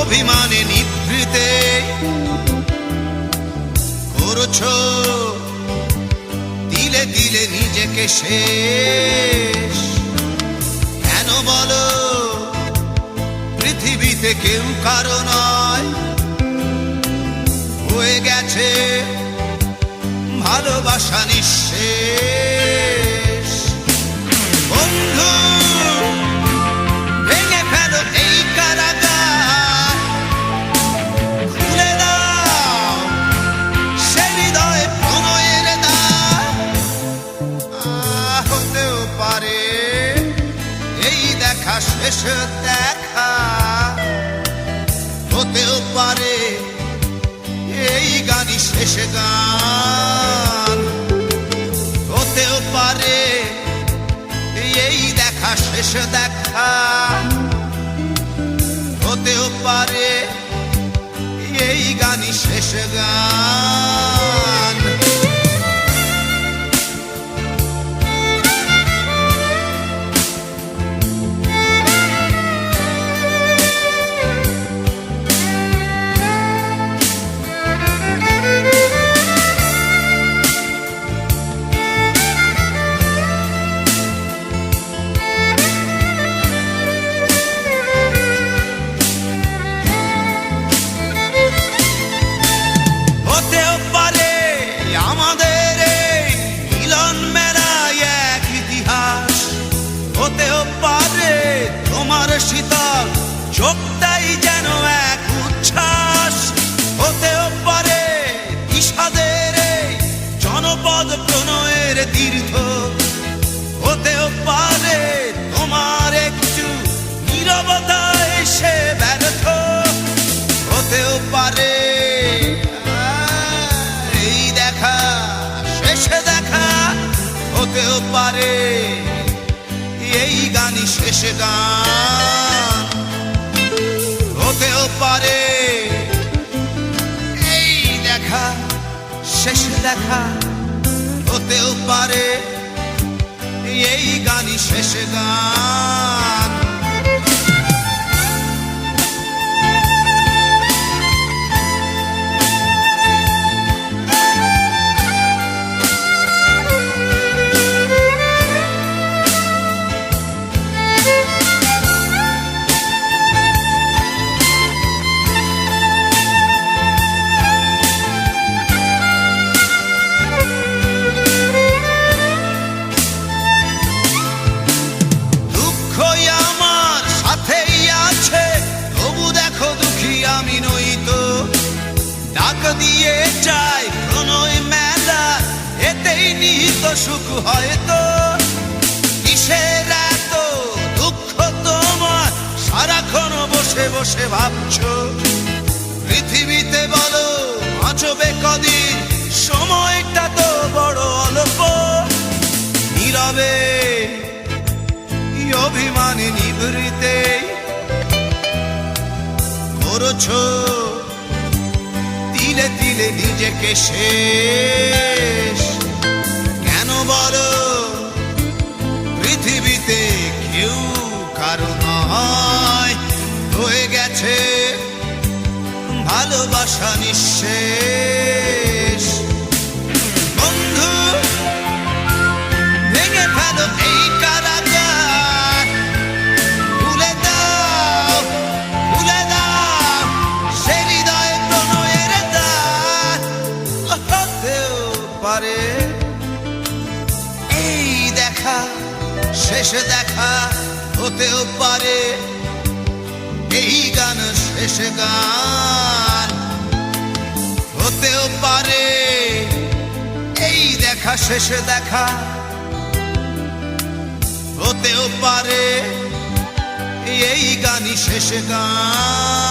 অভিমানে নিভৃতে করছো দিলে দিলে নিজেকে শেষ। কেন বলো পৃথিবীতে কেউ কারো নয়, হয়ে গেছে ভালোবাসা নিঃশেষ। বন্ধু ভেঙে ফেলো এই কারাগার, খুলে দাও সে হৃদয়ে প্রণয়ের দ্বার। হতেও পারে এই দেখা শেষ দেখা, হতেও পারে এই গানই শেষ গান, হতেও পারে এই দেখা শেষ দেখা, হতেও পারে এই গানই শেষ গান। শীতল চোখটাই যেন এক উচ্ছ্বাস, হতেও পারে বিষাদের জনপদ প্রণয়ের তীর্থ, হতেও পারে তোমার একটু নীরবতা এসে ব্যর্থ, হতেও পারে এই দেখা শেষে দেখা, হতেও পারে এই গানই শেষ গান, হতেও পারে এই দেখা শেষ দেখা, হতেও পারে এই গানই শেষ গান। আমি নই তো ডাক দিয়ে চাই প্রণয় মেলা, এতেই নিহিত সুখ হয়তো। কিসের এত দুঃখ তোমার সারাক্ষণ বসে বসে ভাবছো, পৃথিবীতে বলো বাঁচবে কদিন, সময়টা তো বড় অল্প। নীরবে অভিমানে নিভৃতে করছো দিলে দিলে নিজেকে শেষ। কেন বলো পৃথিবীতে কেউ কারো নয়, হয়ে গেছে ভালোবাসা নিঃশেষ। বন্ধু ভেঙে ফেলো এই কারাগার, খুলে দাও খুলে দাও সে হৃদয়ে প্রণয়ের দ্বার। হতেও পারে এই দেখা শেষ দেখা, হতেও পারে এই গান শেষ গান, হতেও পারে এই দেখা শেষ দেখা, হতেও পারে এই গানই শেষ গান।